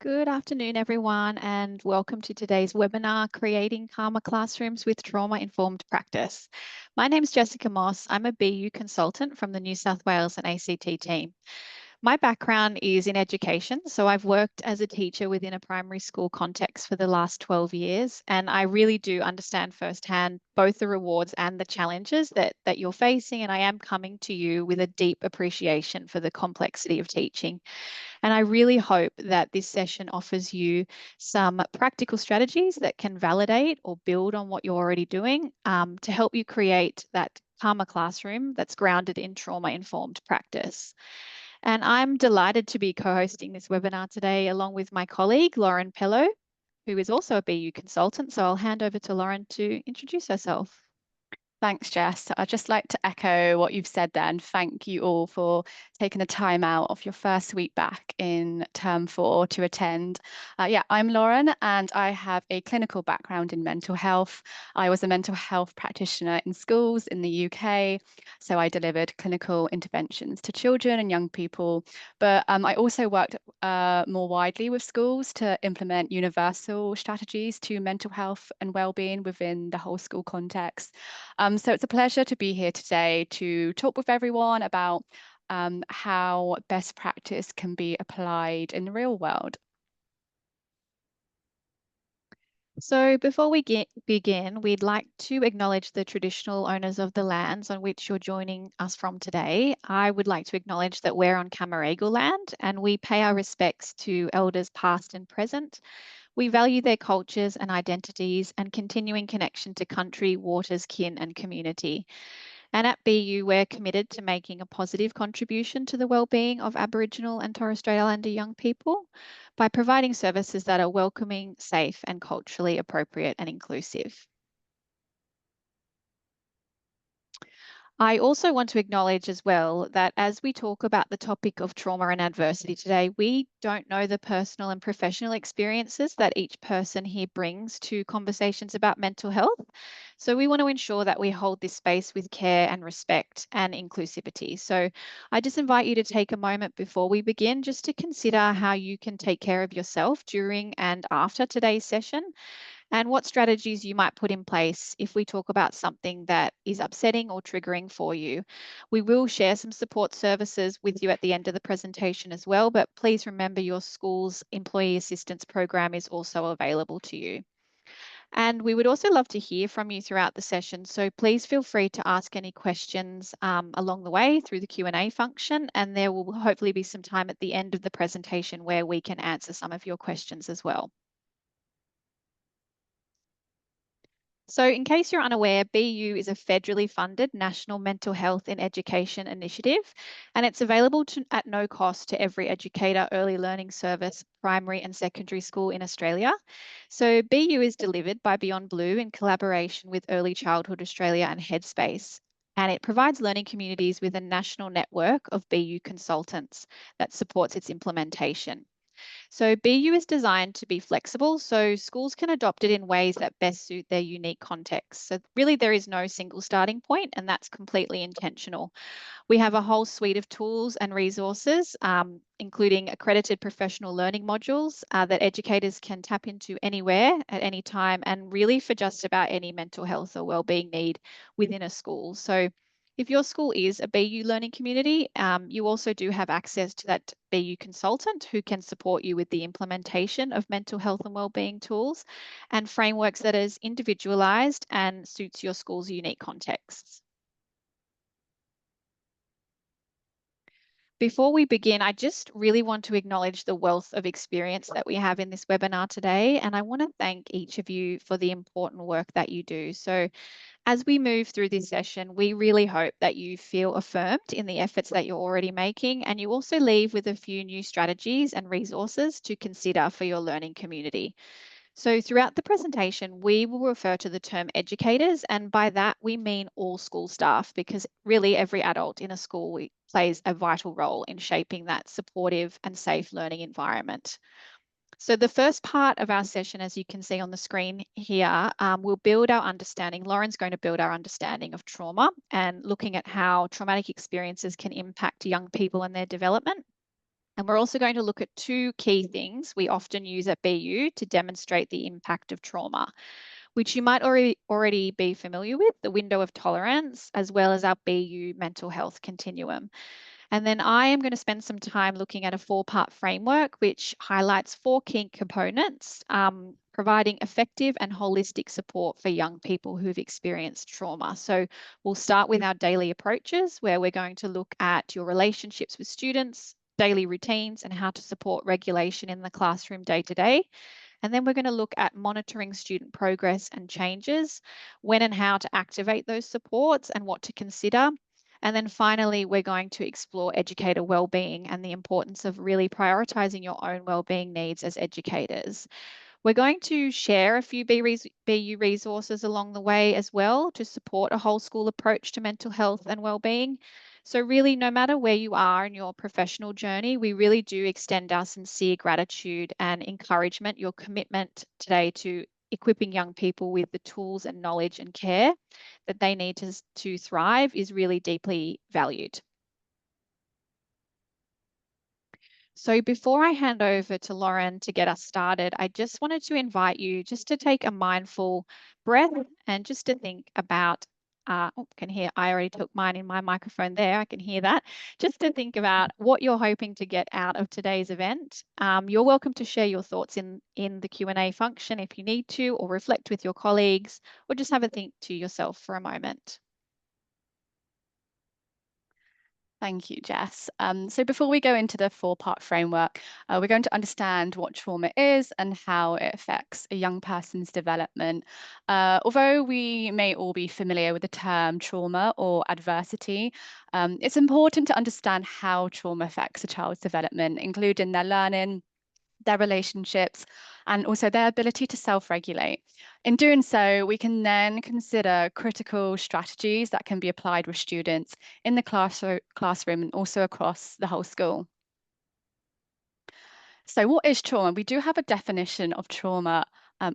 Good afternoon, everyone, and welcome to today's webinar, Creating Calmer Classrooms with Trauma-Informed Practice. My name is Jessica Moss. I'm a BU consultant from the New South Wales and ACT team. My background is in education, so I've worked as a teacher within a primary school context for the last 12 years, and I really do understand firsthand both the rewards and the challenges that you're facing, and I am coming to you with a deep appreciation for the complexity of teaching. And I really hope that this session offers you some practical strategies that can validate or build on what you're already doing to help you create that calmer classroom that's grounded in trauma-informed practice. And I'm delighted to be co-hosting this webinar today along with my colleague, Lauren Pello, who is also a BU consultant. So I'll hand over to Lauren to introduce herself. Thanks, Jess. I'd just like to echo what you've said there and thank you all for taking the time out of your first week back in term 4 to attend. I'm Lauren and I have a clinical background in mental health. I was a mental health practitioner in schools in the UK, so I delivered clinical interventions to children and young people. But I also worked more widely with schools to implement universal strategies to mental health and well-being within the whole school context. So it's a pleasure to be here today to talk with everyone about how best practice can be applied in the real world. So before we begin, we'd like to acknowledge the traditional owners of the lands on which you're joining us from today. I would like to acknowledge that we're on Camaragal land and we pay our respects to elders past and present. We value their cultures and identities and continuing connection to country, waters, kin and community. And at BU, we're committed to making a positive contribution to the wellbeing of Aboriginal and Torres Strait Islander young people by providing services that are welcoming, safe, and culturally appropriate and inclusive. I also want to acknowledge as well that as we talk about the topic of trauma and adversity today, we don't know the personal and professional experiences that each person here brings to conversations about mental health. So we want to ensure that we hold this space with care and respect and inclusivity. So I just invite you to take a moment before we begin just to consider how you can take care of yourself during and after today's session and what strategies you might put in place if we talk about something that is upsetting or triggering for you. We will share some support services with you at the end of the presentation as well, but please remember your school's employee assistance program is also available to you. And we would also love to hear from you throughout the session. So please feel free to ask any questions along the way through the Q&A function. And there will hopefully be some time at the end of the presentation where we can answer some of your questions as well. So in case you're unaware, BU is a federally funded national mental health in education initiative, and it's available at no cost to every educator early learning service, primary and secondary school in Australia. So BU is delivered by Beyond Blue in collaboration with Early Childhood Australia and Headspace. And it provides learning communities with a national network of BU consultants that supports its implementation. So BU is designed to be flexible, so schools can adopt it in ways that best suit their unique context. So really there is no single starting point, and that's completely intentional. We have a whole suite of tools and resources, including accredited professional learning modules that educators can tap into anywhere at any time and really for just about any mental health or wellbeing need within a school. So if your school is a BU learning community, you also do have access to that BU consultant who can support you with the implementation of mental health and wellbeing tools and frameworks that is individualized and suits your school's unique contexts. Before we begin, I just really want to acknowledge the wealth of experience that we have in this webinar today, and I want to thank each of you for the important work that you do. So as we move through this session, we really hope that you feel affirmed in the efforts that you're already making, and you also leave with a few new strategies and resources to consider for your learning community. So throughout the presentation, we will refer to the term educators, and by that we mean all school staff, because really every adult in a school plays a vital role in shaping that supportive and safe learning environment. So the first part of our session, as you can see on the screen here, will build our understanding. Lauren's going to build our understanding of trauma and looking at how traumatic experiences can impact young people and their development. And we're also going to look at two key things we often use at BU to demonstrate the impact of trauma, which you might already be familiar with, the window of tolerance, as well as our BU mental health continuum. And then I am going to spend some time looking at a four-part framework, which highlights four key components, providing effective and holistic support for young people who've experienced trauma. So we'll start with our daily approaches, where we're going to look at your relationships with students, daily routines, and how to support regulation in the classroom day to day. And then we're going to look at monitoring student progress and changes, when and how to activate those supports and what to consider. And then finally, we're going to explore educator wellbeing and the importance of really prioritising your own wellbeing needs as educators. We're going to share a few BU resources along the way as well to support a whole school approach to mental health and wellbeing. So really, no matter where you are in your professional journey, we really do extend our sincere gratitude and encouragement, your commitment today to equipping young people with the tools and knowledge and care that they need to thrive is really deeply valued. So before I hand over to Lauren to get us started, I just wanted to invite you just to take a mindful breath and just to think about, I already took mine in my microphone there, I can hear that. Just to think about what you're hoping to get out of today's event. You're welcome to share your thoughts in the Q&A function if you need to, or reflect with your colleagues, or just have a think to yourself for a moment. Thank you, Jess. So before we go into the four-part framework, we're going to understand what trauma is and how it affects a young person's development. Although we may all be familiar with the term trauma or adversity, it's important to understand how trauma affects a child's development, including their learning, their relationships, and also their ability to self-regulate. In doing so, we can then consider critical strategies that can be applied with students in the classroom and also across the whole school. So what is trauma? We do have a definition of trauma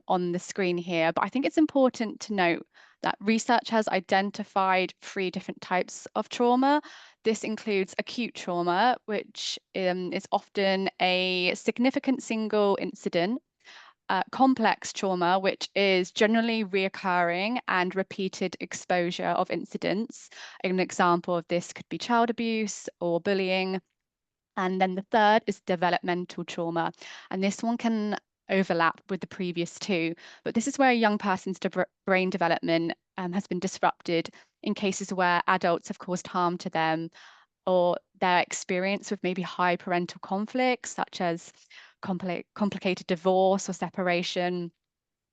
on the screen here, but I think it's important to note that research has identified three different types of trauma. This includes acute trauma, which is often a significant single incident. Complex trauma, which is generally reoccurring and repeated exposure of incidents. An example of this could be child abuse or bullying. And then the third is developmental trauma. And this one can overlap with the previous two, but this is where a young person's brain development has been disrupted in cases where adults have caused harm to them, or their experience with maybe high parental conflicts, such as complicated divorce or separation,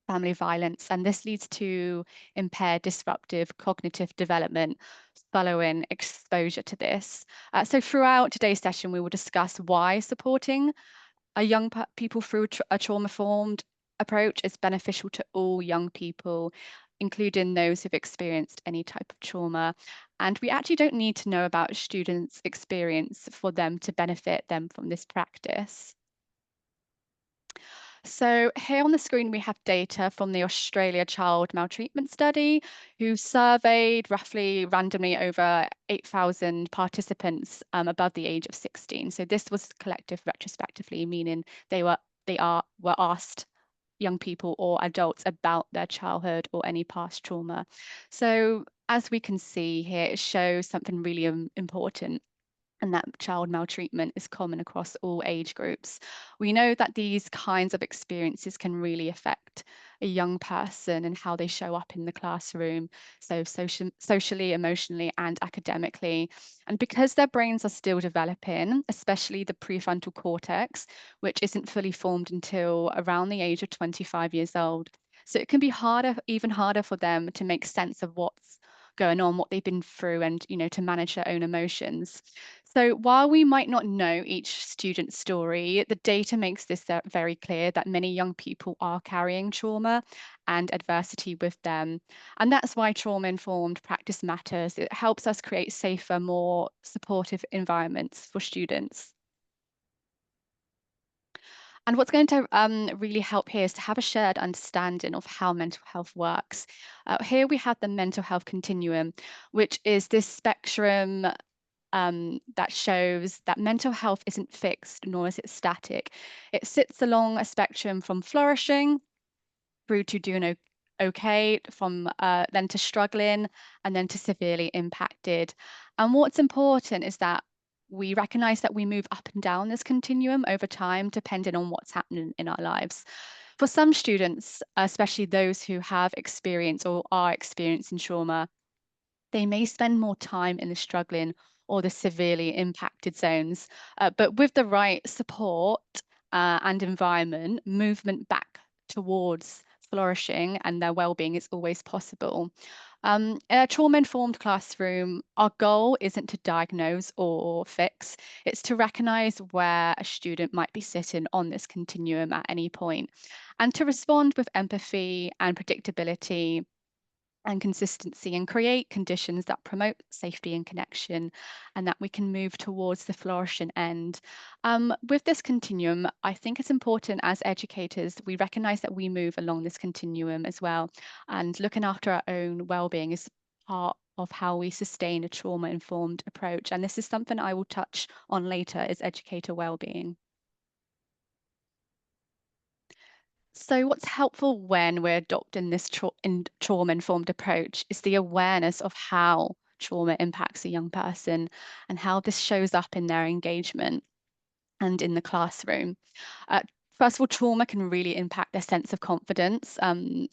family violence, and this leads to impaired disruptive cognitive development following exposure to this. So throughout today's session, we will discuss why supporting a young people through a trauma-informed approach is beneficial to all young people, including those who've experienced any type of trauma. And we actually don't need to know about students' experience for them to benefit them from this practice. So here on the screen, we have data from the Australia Child Maltreatment Study, who surveyed roughly randomly over 8,000 participants above the age of 16. So this was collected retrospectively, meaning were asked young people or adults about their childhood or any past trauma. So as we can see here, it shows something really important, and that child maltreatment is common across all age groups. We know that these kinds of experiences can really affect a young person and how they show up in the classroom, so socially, emotionally, and academically. And because their brains are still developing, especially the prefrontal cortex, which isn't fully formed until around the age of 25 years old. So it can be even harder for them to make sense of what's going on, what they've been through, and to manage their own emotions. So while we might not know each student's story, the data makes this very clear that many young people are carrying trauma and adversity with them. And that's why trauma-informed practice matters. It helps us create safer, more supportive environments for students. And what's going to really help here is to have a shared understanding of how mental health works. Here we have the mental health continuum, which is this spectrum that shows that mental health isn't fixed, nor is it static. It sits along a spectrum from flourishing through to doing okay, from then to struggling, and then to severely impacted. And what's important is that we recognize that we move up and down this continuum over time, depending on what's happening in our lives. For some students, especially those who have experienced or are experiencing trauma, they may spend more time in the struggling or the severely impacted zones. But with the right support and environment, movement back towards flourishing and their well-being is always possible. In a trauma-informed classroom, our goal isn't to diagnose or fix, it's to recognise where a student might be sitting on this continuum at any point, and to respond with empathy and predictability and consistency and create conditions that promote safety and connection, and that we can move towards the flourishing end. With this continuum, I think it's important as educators, we recognize that we move along this continuum as well, and looking after our own well-being is part of how we sustain a trauma-informed approach. And this is something I will touch on later, is educator well-being. So what's helpful when we're adopting this trauma-informed approach is the awareness of how trauma impacts a young person and how this shows up in their engagement and in the classroom. Uh, First of all, trauma can really impact their sense of confidence.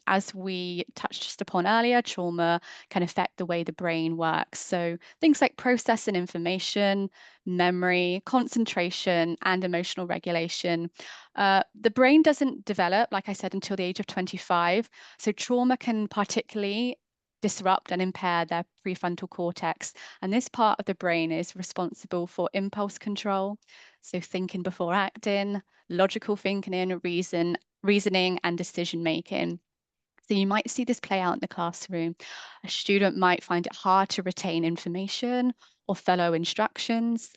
As we touched just upon earlier, trauma can affect the way the brain works. So things like processing information, memory, concentration, and emotional regulation. The brain doesn't develop, like I said, until the age of 25. So trauma can particularly disrupt and impair their prefrontal cortex. And this part of the brain is responsible for impulse control, so thinking before acting, logical thinking and reasoning, and decision making. So you might see this play out in the classroom. A student might find it hard to retain information or follow instructions.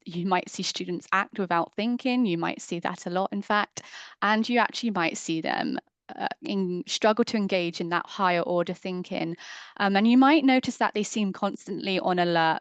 You might see students act without thinking. You might see that a lot, in fact. And you actually might see them struggle to engage in that higher order thinking. And you might notice that they seem constantly on alert,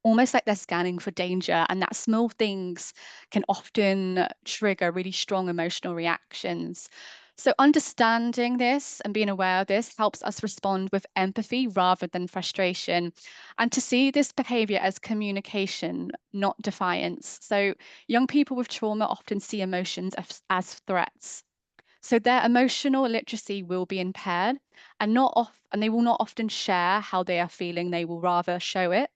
almost like they're scanning for danger, and that small things can often trigger really strong emotional reactions. So understanding this and being aware of this helps us respond with empathy rather than frustration, and to see this behavior as communication, not defiance. So young people with trauma often see emotions as threats. So their emotional literacy will be impaired, and they will not often share how they are feeling. They will rather show it.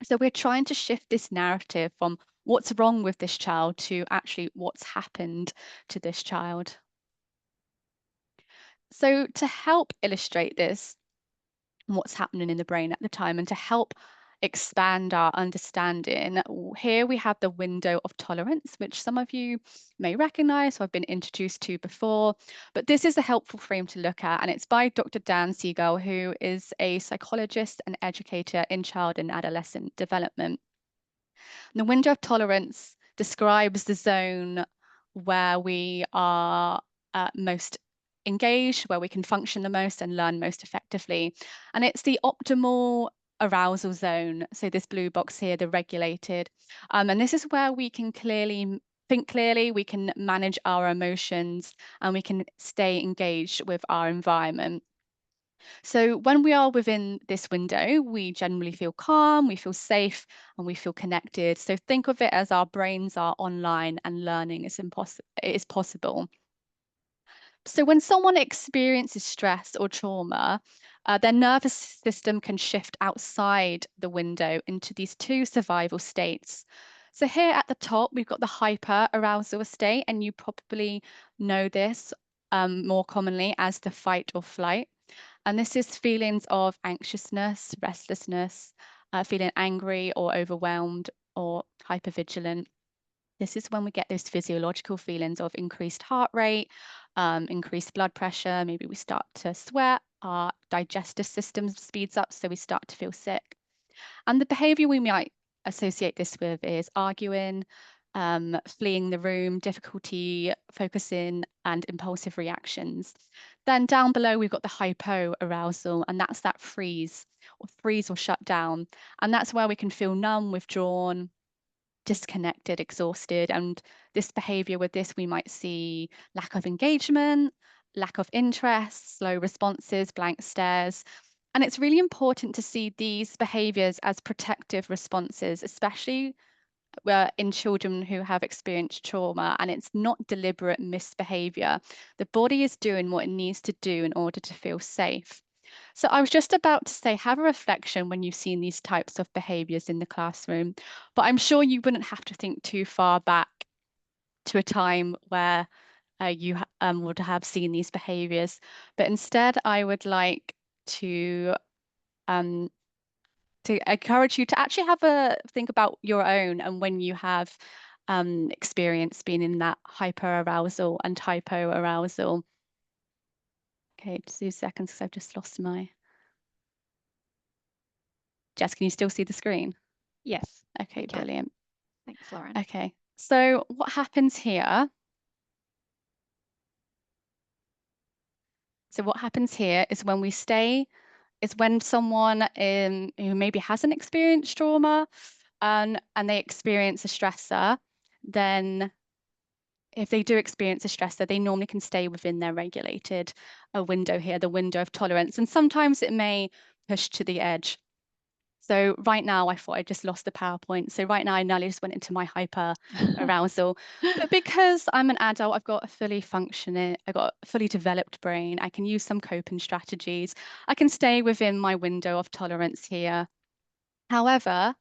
So we're trying to shift this narrative from what's wrong with this child to actually what's happened to this child. So to help illustrate this, what's happening in the brain at the time, and to help expand our understanding, here we have the window of tolerance, which some of you may recognize or have been introduced to before. But this is a helpful frame to look at, and it's by Dr. Dan Siegel, who is a psychologist and educator in child and adolescent development. The window of tolerance describes the zone where we are most engaged, where we can function the most and learn most effectively. And it's the optimal arousal zone. So this blue box here, the regulated. And this is where we can think clearly, we can manage our emotions, and we can stay engaged with our environment. So when we are within this window, we generally feel calm, we feel safe, and we feel connected. So think of it as our brains are online and learning is possible. So when someone experiences stress or trauma, their nervous system can shift outside the window into these two survival states. So here at the top, we've got the hyper arousal state, and you probably know this more commonly as the fight or flight. And this is feelings of anxiousness, restlessness, feeling angry or overwhelmed or hypervigilant. This is when we get those physiological feelings of increased heart rate, increased blood pressure. Maybe we start to sweat, our digestive system speeds up, so we start to feel sick. And the behavior we might associate this with is arguing, fleeing the room, difficulty focusing, and impulsive reactions. Then down below, we've got the hypoarousal, and that's that freeze or shut down. And that's where we can feel numb, withdrawn, disconnected, exhausted. And this behavior, with this, we might see lack of engagement, lack of interest, slow responses, blank stares. And it's really important to see these behaviors as protective responses, especially in children who have experienced trauma, and it's not deliberate misbehavior. The body is doing what it needs to do in order to feel safe. So I was just about to say, have a reflection when you've seen these types of behaviors in the classroom, but I'm sure you wouldn't have to think too far back to a time where you would have seen these behaviors. But instead, I would like to um, encourage you to actually have a think about your own and when you have experienced being in that hyperarousal and hypoarousal. Okay, just 2 seconds because I've just lost my. Jess, can you still see the screen? Yes. Okay, Can. brilliant. Thanks, Lauren. Okay, so what happens here? So what happens here is when we stay, is when someone who maybe hasn't experienced trauma and they experience a stressor, then if they do experience a stressor, they normally can stay within their regulated window here, the window of tolerance. And sometimes it may push to the edge. So right now, I thought I just lost the PowerPoint. So right now, I nearly just went into my hyper arousal. But because I'm an adult, I've got a fully functioning, I've got a fully developed brain. I can use some coping strategies. I can stay within my window of tolerance here. However,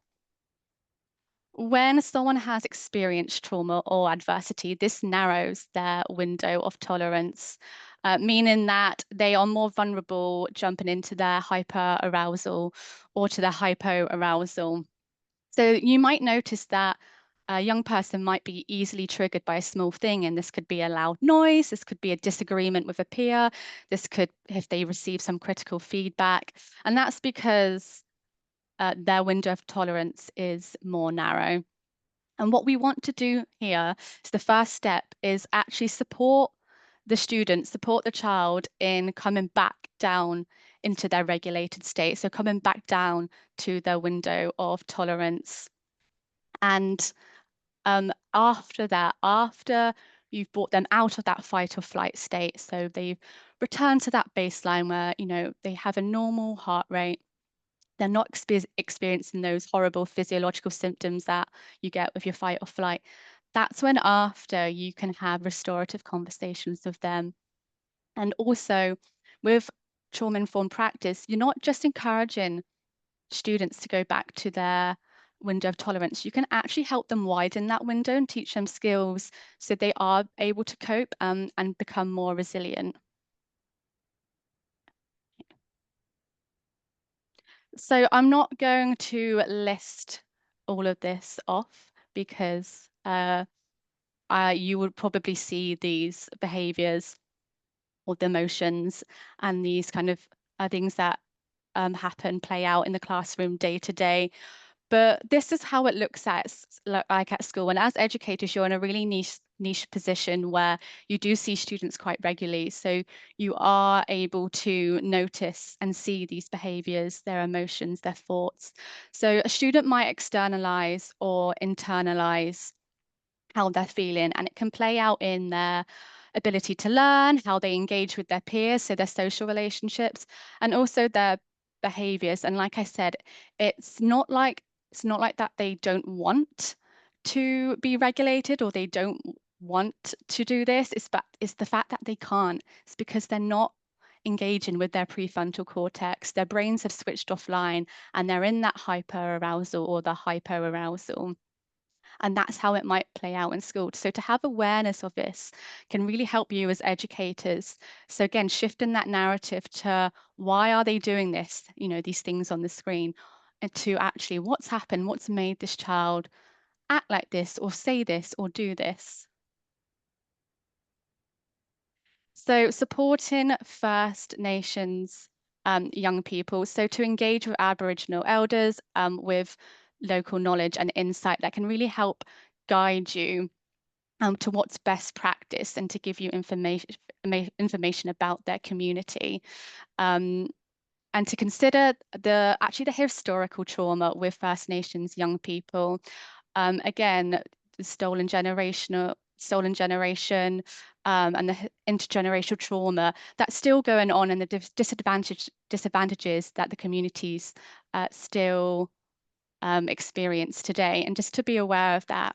when someone has experienced trauma or adversity, this narrows their window of tolerance, meaning that they are more vulnerable jumping into their hyperarousal or to their hypoarousal. So you might notice that a young person might be easily triggered by a small thing, and this could be a loud noise, this could be a disagreement with a peer, this could, if they receive some critical feedback, and that's because their window of tolerance is more narrow. And what we want to do here is the first step is actually support the student, support the child in coming back down into their regulated state. So coming back down to their window of tolerance. And after that, after you've brought them out of that fight or flight state, so they've returned to that baseline where, they have a normal heart rate, they're not experiencing those horrible physiological symptoms that you get with your fight or flight. That's when after you can have restorative conversations with them. And also with trauma-informed practice, you're not just encouraging students to go back to their window of tolerance. You can actually help them widen that window and teach them skills so they are able to cope and become more resilient. So I'm not going to list all of this off because you would probably see these behaviors or the emotions and these kind of things that happen, play out in the classroom day to day. But this is how it looks like at school. And as educators, you're in a really niche position where you do see students quite regularly. So you are able to notice and see these behaviors, their emotions, their thoughts. So a student might externalize or internalize how they're feeling, and it can play out in their ability to learn, how they engage with their peers, so their social relationships, and also their behaviors. And like I said, it's not like that they don't want to be regulated or they don't want to do this. It's the fact that they can't. It's because they're not engaging with their prefrontal cortex. Their brains have switched offline and they're in that hyperarousal or the hypoarousal. And that's how it might play out in school. So to have awareness of this can really help you as educators. So again, shifting that narrative to why are they doing this, these things on the screen, and to actually what's happened, what's made this child act like this or say this or do this. So supporting First Nations young people. So to engage with Aboriginal elders with local knowledge and insight that can really help guide you to what's best practice and to give you information about their community. And to consider the historical trauma with First Nations young people. Again, the stolen generation, and the intergenerational trauma that's still going on, and the disadvantages that the communities still experience today, and just to be aware of that.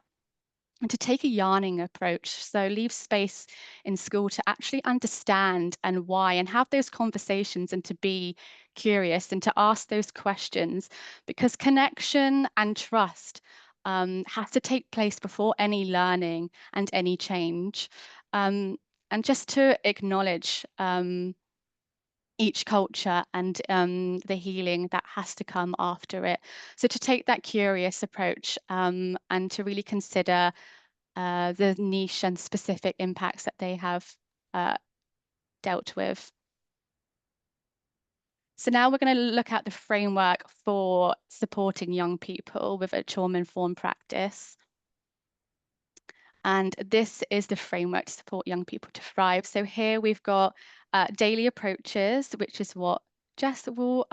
And to take a yarning approach. So leave space in school to actually understand and why, and have those conversations, and to be curious and to ask those questions, because connection and trust has to take place before any learning and any change. And just to acknowledge each culture and the healing that has to come after it. So to take that curious approach, and to really consider the niche and specific impacts that they have dealt with. So now we're going to look at the framework for supporting young people with a trauma-informed practice. And this is the framework to support young people to thrive. So here we've got daily approaches, which is what Jess will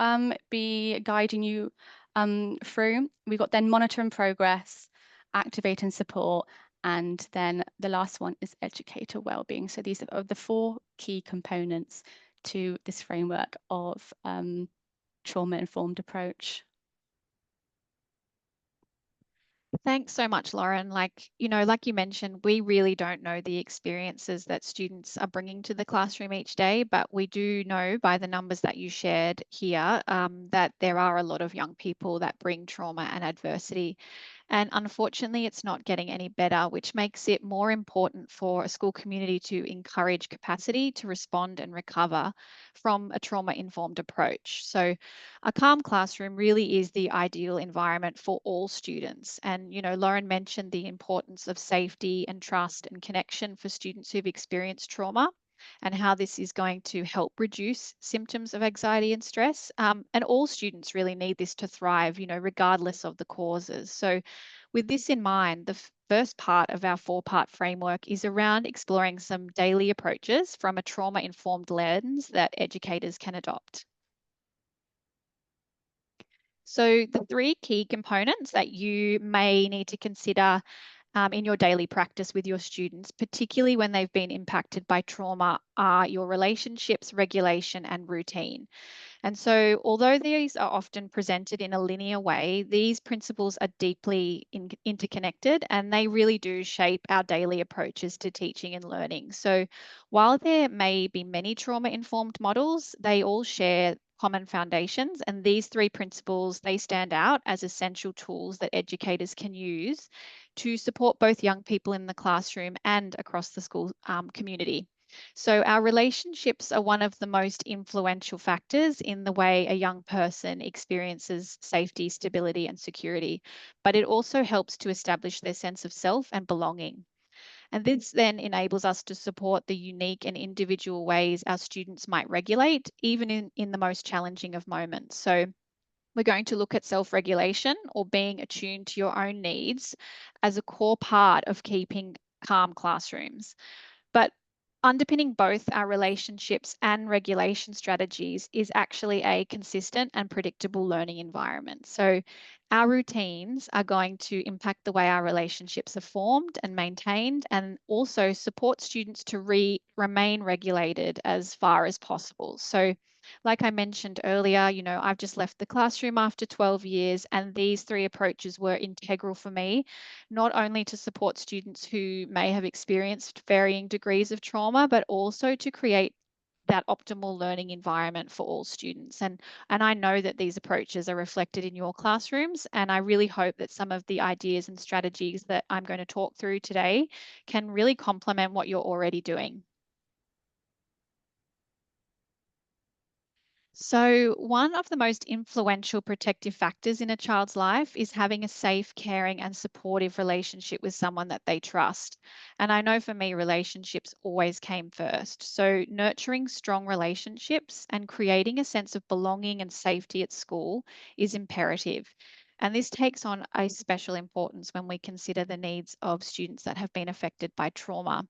be guiding you through. We've got then monitor and progress, activate and support, and then the last one is educator wellbeing. So these are the 4 key components to this framework of trauma-informed approach. Thanks so much, Lauren. Like you mentioned, we really don't know the experiences that students are bringing to the classroom each day, but we do know by the numbers that you shared here that there are a lot of young people that bring trauma and adversity. And unfortunately, it's not getting any better, which makes it more important for a school community to encourage capacity to respond and recover from a trauma-informed approach. So a calm classroom really is the ideal environment for all students. And, Lauren mentioned the importance of safety and trust and connection for students who've experienced trauma, and how this is going to help reduce symptoms of anxiety and stress. And all students really need this to thrive, regardless of the causes. So with this in mind, the first part of our 4-part framework is around exploring some daily approaches from a trauma-informed lens that educators can adopt. So the 3 key components that you may need to consider in your daily practice with your students, particularly when they've been impacted by trauma, are your relationships, regulation, and routine. And so, although these are often presented in a linear way, these principles are deeply interconnected, and they really do shape our daily approaches to teaching and learning. So, while there may be many trauma-informed models, they all share common foundations, and these 3 principles, they stand out as essential tools that educators can use to support both young people in the classroom and across the school community. So, our relationships are one of the most influential factors in the way a young person experiences safety, stability, and security, but it also helps to establish their sense of self and belonging. And this then enables us to support the unique and individual ways our students might regulate, even in the most challenging of moments. So, we're going to look at self-regulation, or being attuned to your own needs, as a core part of keeping calm classrooms. But underpinning both our relationships and regulation strategies is actually a consistent and predictable learning environment. So our routines are going to impact the way our relationships are formed and maintained, and also support students to remain regulated as far as possible. So like I mentioned earlier, I've just left the classroom after 12 years, and these 3 approaches were integral for me, not only to support students who may have experienced varying degrees of trauma, but also to create that optimal learning environment for all students. And I know that these approaches are reflected in your classrooms, and I really hope that some of the ideas and strategies that I'm going to talk through today can really complement what you're already doing. So, one of the most influential protective factors in a child's life is having a safe, caring, and supportive relationship with someone that they trust. And I know for me, relationships always came first. So, nurturing strong relationships and creating a sense of belonging and safety at school is imperative. And this takes on a special importance when we consider the needs of students that have been affected by trauma.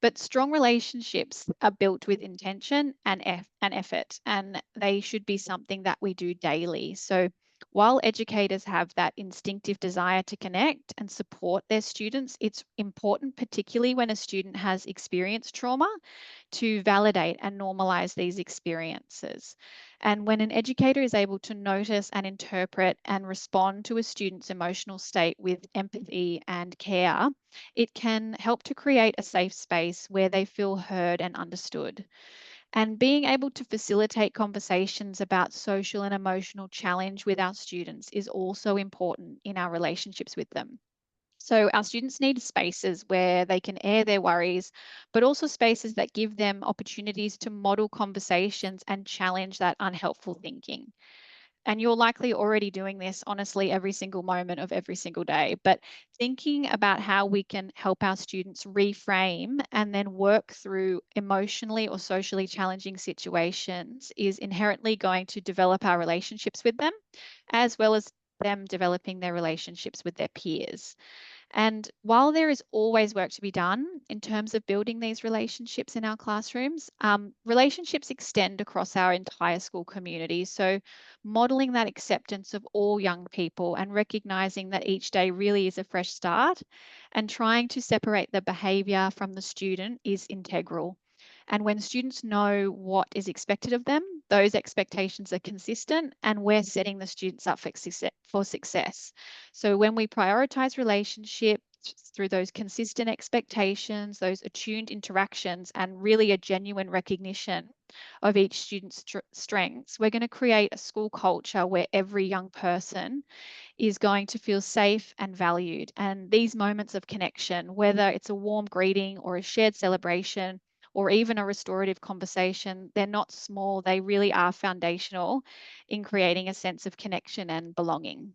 But strong relationships are built with intention and effort, and they should be something that we do daily. So while educators have that instinctive desire to connect and support their students, it's important, particularly when a student has experienced trauma, to validate and normalize these experiences. And when an educator is able to notice and interpret and respond to a student's emotional state with empathy and care, it can help to create a safe space where they feel heard and understood. And being able to facilitate conversations about social and emotional challenge with our students is also important in our relationships with them. So, our students need spaces where they can air their worries, but also spaces that give them opportunities to model conversations and challenge that unhelpful thinking. And you're likely already doing this, honestly, every single moment of every single day. But thinking about how we can help our students reframe and then work through emotionally or socially challenging situations is inherently going to develop our relationships with them, as well as them developing their relationships with their peers. And while there is always work to be done in terms of building these relationships in our classrooms, relationships extend across our entire school community. So, modeling that acceptance of all young people and recognizing that each day really is a fresh start and trying to separate the behavior from the student is integral. And when students know what is expected of them, those expectations are consistent and we're setting the students up for success. So when we prioritize relationships through those consistent expectations, those attuned interactions, and really a genuine recognition of each student's strengths, we're going to create a school culture where every young person is going to feel safe and valued. And these moments of connection, whether it's a warm greeting or a shared celebration, or even a restorative conversation, they're not small, they really are foundational in creating a sense of connection and belonging.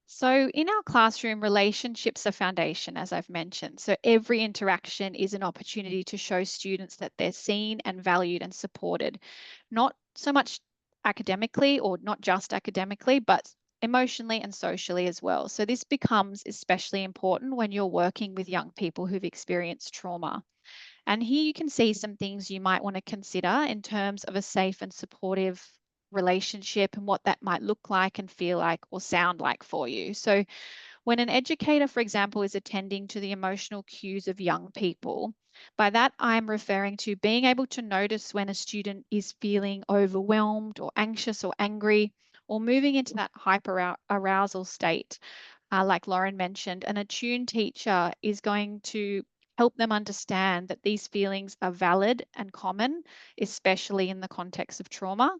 So, in our classroom, relationships are foundation, as I've mentioned. So, every interaction is an opportunity to show students that they're seen and valued and supported, not so much academically or not just academically, but emotionally and socially as well. So, this becomes especially important when you're working with young people who've experienced trauma. And here you can see some things you might want to consider in terms of a safe and supportive relationship and what that might look like and feel like or sound like for you. So, when an educator, for example, is attending to the emotional cues of young people, by that I'm referring to being able to notice when a student is feeling overwhelmed or anxious or angry or moving into that hyper arousal state like Lauren mentioned, an attuned teacher is going to help them understand that these feelings are valid and common, especially in the context of trauma.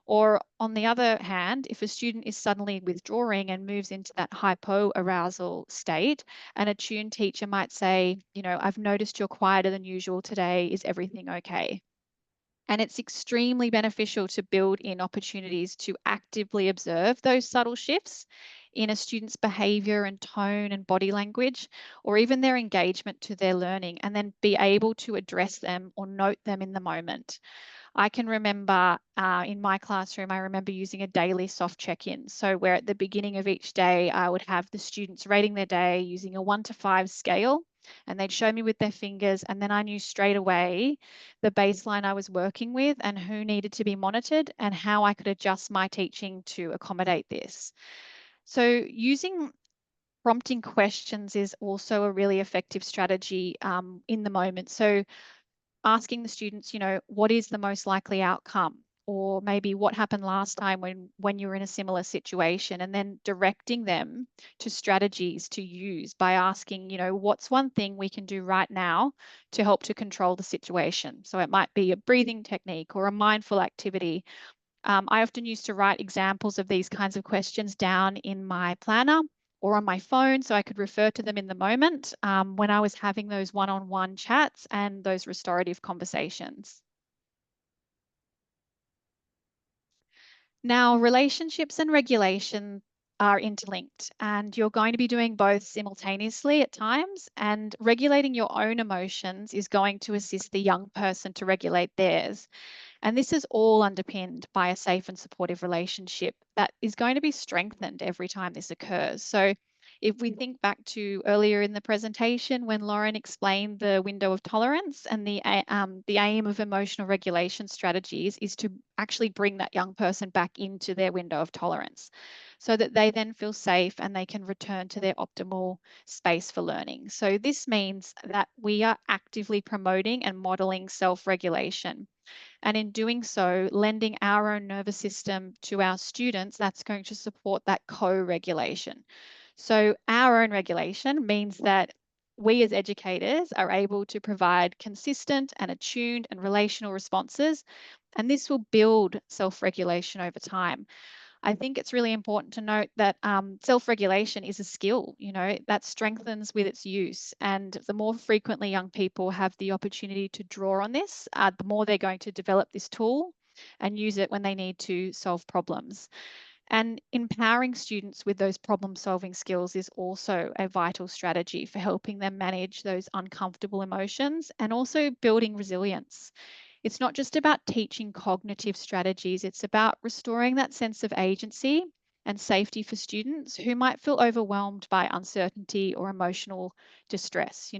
Or on the other hand, if a student is suddenly withdrawing and moves into that hypoarousal state, an attuned teacher might say, I've noticed you're quieter than usual today. Is everything okay? And it's extremely beneficial to build in opportunities to actively observe those subtle shifts in a student's behavior and tone and body language, or even their engagement to their learning, and then be able to address them or note them in the moment. I can remember in my classroom, I remember using a daily soft check-in. So where at the beginning of each day, I would have the students rating their day using a 1 to 5 scale, and they'd show me with their fingers, and then I knew straight away the baseline I was working with and who needed to be monitored and how I could adjust my teaching to accommodate this. So using prompting questions is also a really effective strategy in the moment. So asking the students, what is the most likely outcome? Or maybe what happened last time when you were in a similar situation, and then directing them to strategies to use by asking, what's one thing we can do right now to help to control the situation? So it might be a breathing technique or a mindful activity. I often used to write examples of these kinds of questions down in my planner or on my phone so I could refer to them in the moment when I was having those one-on-one chats and those restorative conversations. Now, relationships and regulation are interlinked, and you're going to be doing both simultaneously at times, and regulating your own emotions is going to assist the young person to regulate theirs. And this is all underpinned by a safe and supportive relationship that is going to be strengthened every time this occurs. So, if we think back to earlier in the presentation when Lauren explained the window of tolerance and the aim of emotional regulation strategies is to actually bring that young person back into their window of tolerance so that they then feel safe and they can return to their optimal space for learning. So, this means that we are actively promoting and modeling self regulation. And in doing so, lending our own nervous system to our students, that's going to support that co regulation. So, our own regulation means that we as educators are able to provide consistent and attuned and relational responses, and this will build self regulation over time. I think it's really important to note that self-regulation is a skill, that strengthens with its use. And the more frequently young people have the opportunity to draw on this, the more they're going to develop this tool and use it when they need to solve problems. And empowering students with those problem-solving skills is also a vital strategy for helping them manage those uncomfortable emotions and also building resilience. It's not just about teaching cognitive strategies, it's about restoring that sense of agency and safety for students who might feel overwhelmed by uncertainty or emotional distress.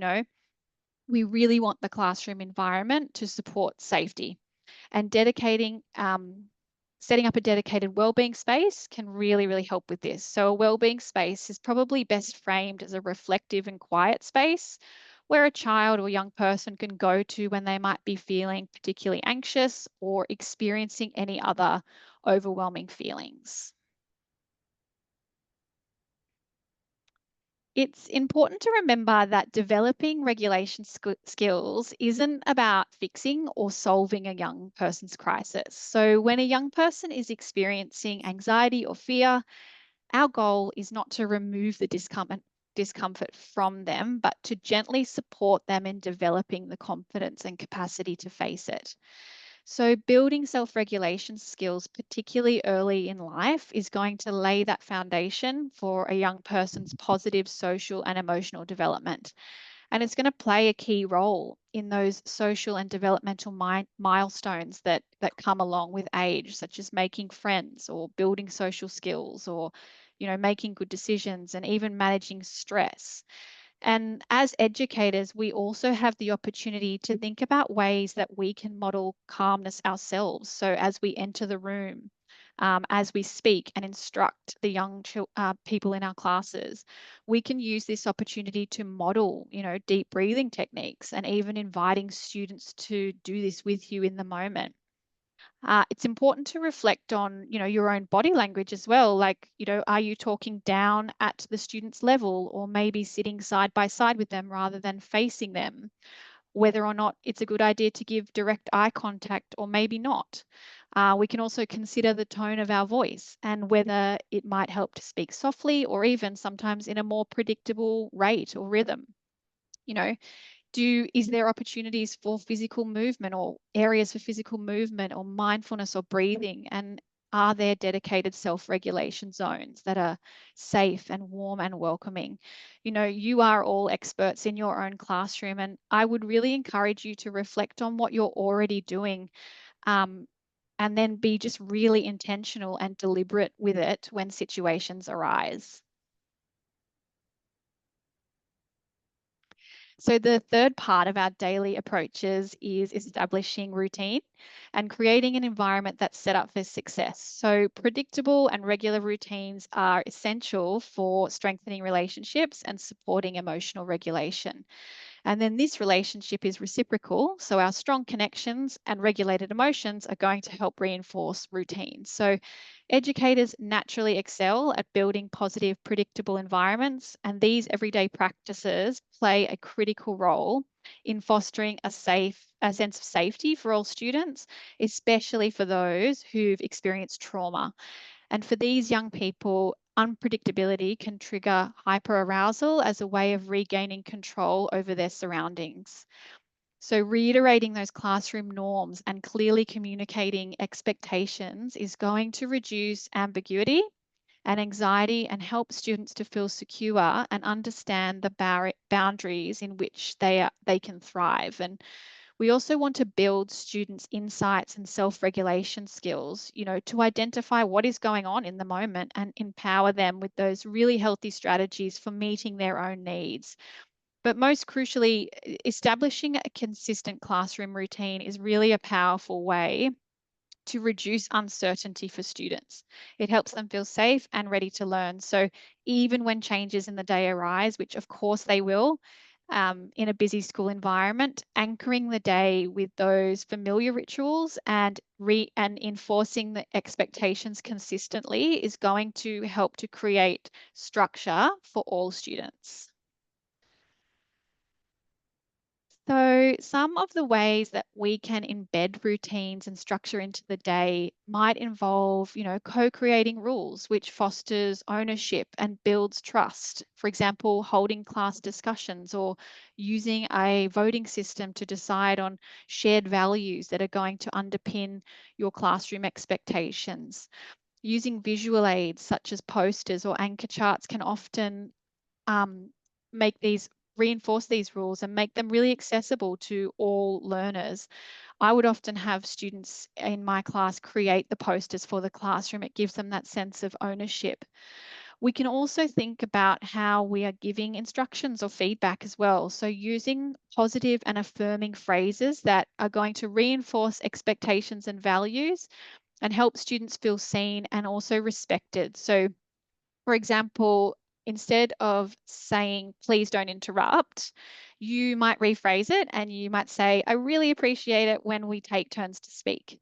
We really want the classroom environment to support safety, and setting up a dedicated wellbeing space can really, really help with this. So a wellbeing space is probably best framed as a reflective and quiet space where a child or young person can go to when they might be feeling particularly anxious or experiencing any other overwhelming feelings. It's important to remember that developing regulation skills isn't about fixing or solving a young person's crisis. So, when a young person is experiencing anxiety or fear, our goal is not to remove the discomfort from them, but to gently support them in developing the confidence and capacity to face it. So, building self regulation skills, particularly early in life, is going to lay that foundation for a young person's positive social and emotional development. And it's going to play a key role in those social and developmental milestones that come along with age, such as making friends or building social skills or making good decisions and even managing stress. And as educators, we also have the opportunity to think about ways that we can model calmness ourselves. So as we enter the room, as we speak and instruct the young people in our classes, we can use this opportunity to model, deep breathing techniques and even inviting students to do this with you in the moment. It's important to reflect on, your own body language as well. Like, are you talking down at the student's level or maybe sitting side by side with them rather than facing them? Whether or not it's a good idea to give direct eye contact or maybe not. We can also consider the tone of our voice and whether it might help to speak softly or even sometimes in a more predictable rate or rhythm. You know, is there opportunities for physical movement or areas for physical movement or mindfulness or breathing? And are there dedicated self-regulation zones that are safe and warm and welcoming? You are all experts in your own classroom, and I would really encourage you to reflect on what you're already doing, um, and then be just really intentional and deliberate with it when situations arise. So the third part of our daily approaches is establishing routine and creating an environment that's set up for success. So predictable and regular routines are essential for strengthening relationships and supporting emotional regulation. And then this relationship is reciprocal. So our strong connections and regulated emotions are going to help reinforce routines. So educators naturally excel at building positive, predictable environments, and these everyday practices play a critical role in fostering a sense of safety for all students, especially for those who've experienced trauma. And for these young people, unpredictability can trigger hyperarousal as a way of regaining control over their surroundings. So, reiterating those classroom norms and clearly communicating expectations is going to reduce ambiguity and anxiety, and help students to feel secure and understand the boundaries in which they can thrive. And we also want to build students' insights and self-regulation skills, to identify what is going on in the moment and empower them with those really healthy strategies for meeting their own needs. But most crucially, establishing a consistent classroom routine is really a powerful way to reduce uncertainty for students. It helps them feel safe and ready to learn. So even when changes in the day arise, which of course they will, in a busy school environment, anchoring the day with those familiar rituals and enforcing the expectations consistently is going to help to create structure for all students. So, some of the ways that we can embed routines and structure into the day might involve, co-creating rules, which fosters ownership and builds trust. For example, holding class discussions or using a voting system to decide on shared values that are going to underpin your classroom expectations. Using visual aids such as posters or anchor charts can often um, make these reinforce these rules and make them really accessible to all learners. I would often have students in my class create the posters for the classroom. It gives them that sense of ownership. We can also think about how we are giving instructions or feedback as well. So using positive and affirming phrases that are going to reinforce expectations and values and help students feel seen and also respected. So for example, instead of saying, please don't interrupt, you might rephrase it and you might say, I really appreciate it when we take turns to speak.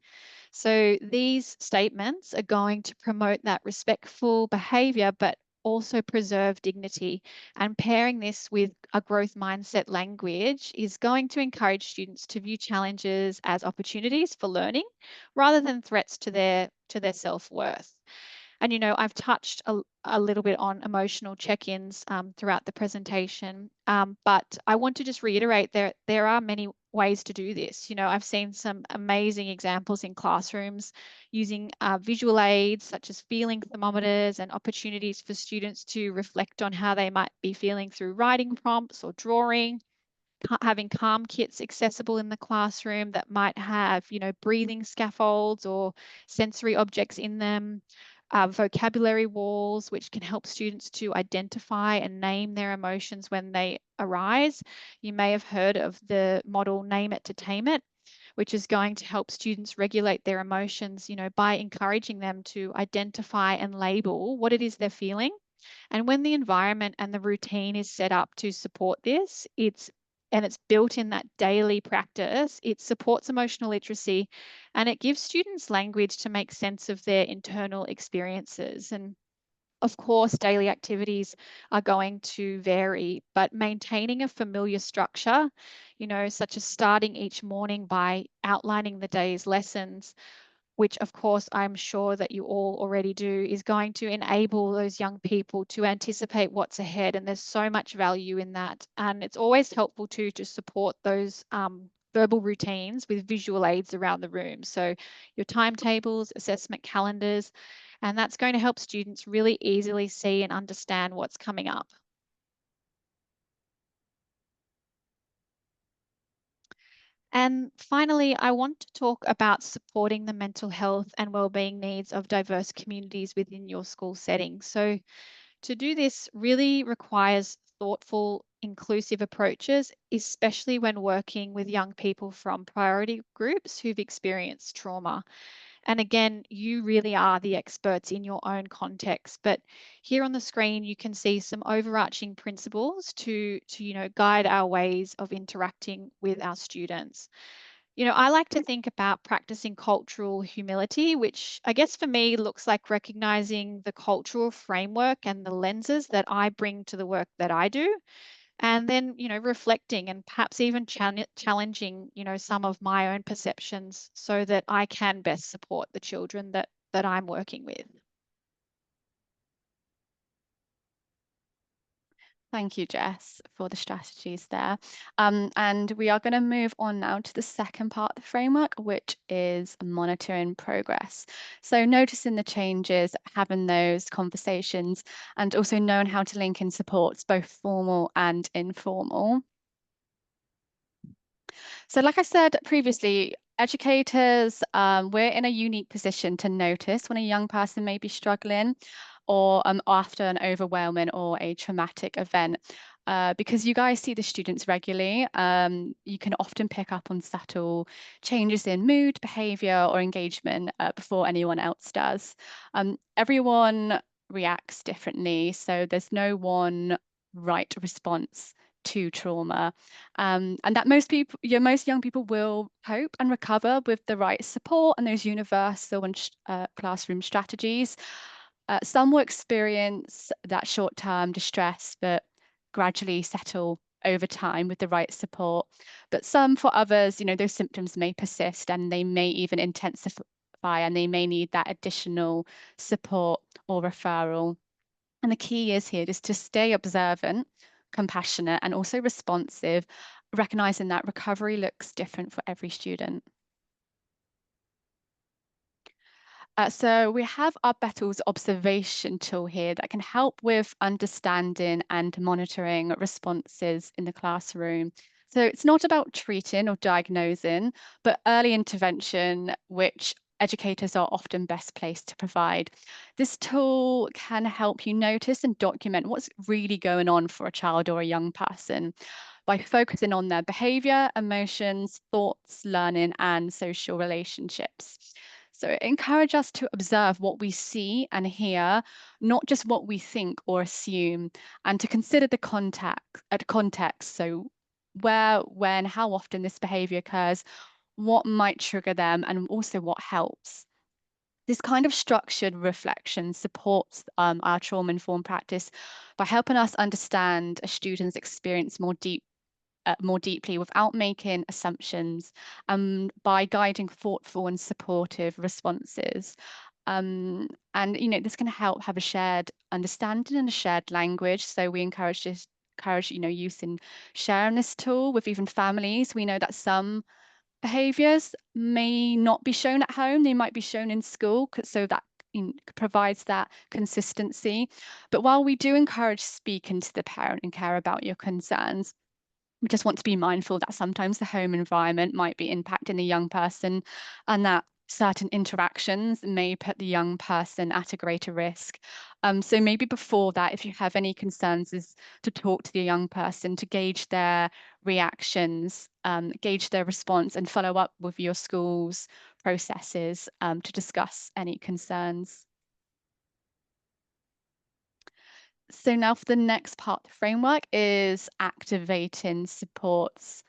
So these statements are going to promote that respectful behavior, but also preserve dignity. And pairing this with a growth mindset language is going to encourage students to view challenges as opportunities for learning rather than threats to their self-worth. And, I've touched a little bit on emotional check-ins throughout the presentation, but I want to just reiterate there are many ways to do this. I've seen some amazing examples in classrooms using visual aids such as feeling thermometers and opportunities for students to reflect on how they might be feeling through writing prompts or drawing, having calm kits accessible in the classroom that might have, breathing scaffolds or sensory objects in them, vocabulary walls, which can help students to identify and name their emotions when they arise. You may have heard of the model Name It to Tame It, which is going to help students regulate their emotions, by encouraging them to identify and label what it is they're feeling. And when the environment and the routine is set up to support this, it's built in that daily practice, it supports emotional literacy and it gives students language to make sense of their internal experiences. And of course, daily activities are going to vary, but maintaining a familiar structure, such as starting each morning by outlining the day's lessons, which of course I'm sure that you all already do, is going to enable those young people to anticipate what's ahead. And there's so much value in that. And it's always helpful too to support those verbal routines with visual aids around the room. So your timetables, assessment calendars, and that's going to help students really easily see and understand what's coming up. And finally, I want to talk about supporting the mental health and wellbeing needs of diverse communities within your school setting. So to do this really requires thoughtful, inclusive approaches, especially when working with young people from priority groups who've experienced trauma. And again, you really are the experts in your own context. But here on the screen, you can see some overarching principles to guide our ways of interacting with our students. I like to think about practicing cultural humility, which I guess for me looks like recognizing the cultural framework and the lenses that I bring to the work that I do. And then, reflecting and perhaps even challenging, some of my own perceptions so that I can best support the children that I'm working with. Thank you, Jess, for the strategies there. And we are going to move on now to the second part of the framework, which is monitoring progress. So noticing the changes, having those conversations, and also knowing how to link in supports, both formal and informal. So like I said previously, educators, we're in a unique position to notice when a young person may be struggling or after an overwhelming or a traumatic event. Because you guys see the students regularly, you can often pick up on subtle changes in mood, behavior, or engagement before anyone else does. Everyone reacts differently, so there's no one right response to trauma. And that most young people will cope and recover with the right support and those universal and classroom strategies. Some will experience that short-term distress, but gradually settle over time with the right support. But some, for others, those symptoms may persist and they may even intensify, and they may need that additional support or referral. And the key is here is to stay observant, compassionate, and also responsive, recognizing that recovery looks different for every student. So we have our Bettles observation tool here that can help with understanding and monitoring responses in the classroom. So it's not about treating or diagnosing, but early intervention, which educators are often best placed to provide. This tool can help you notice and document what's really going on for a child or a young person by focusing on their behavior, emotions, thoughts, learning, and social relationships. So encourage us to observe what we see and hear, not just what we think or assume, and to consider the context. So where, when, how often this behavior occurs, what might trigger them, and also what helps. This kind of structured reflection supports our trauma-informed practice by helping us understand a student's experience more deeply without making assumptions, by guiding thoughtful and supportive responses. And this can help have a shared understanding and a shared language. So we encourage use in sharing this tool with even families. We know that some behaviors may not be shown at home, they might be shown in school, so that provides that consistency. But while we do encourage speaking to the parent and care about your concerns, we just want to be mindful that sometimes the home environment might be impacting the young person, and that certain interactions may put the young person at a greater risk. So maybe before that, if you have any concerns, is to talk to the young person to gauge their reactions, gauge their response, and follow up with your school's processes to discuss any concerns. So now for the next part of the framework is activating supports.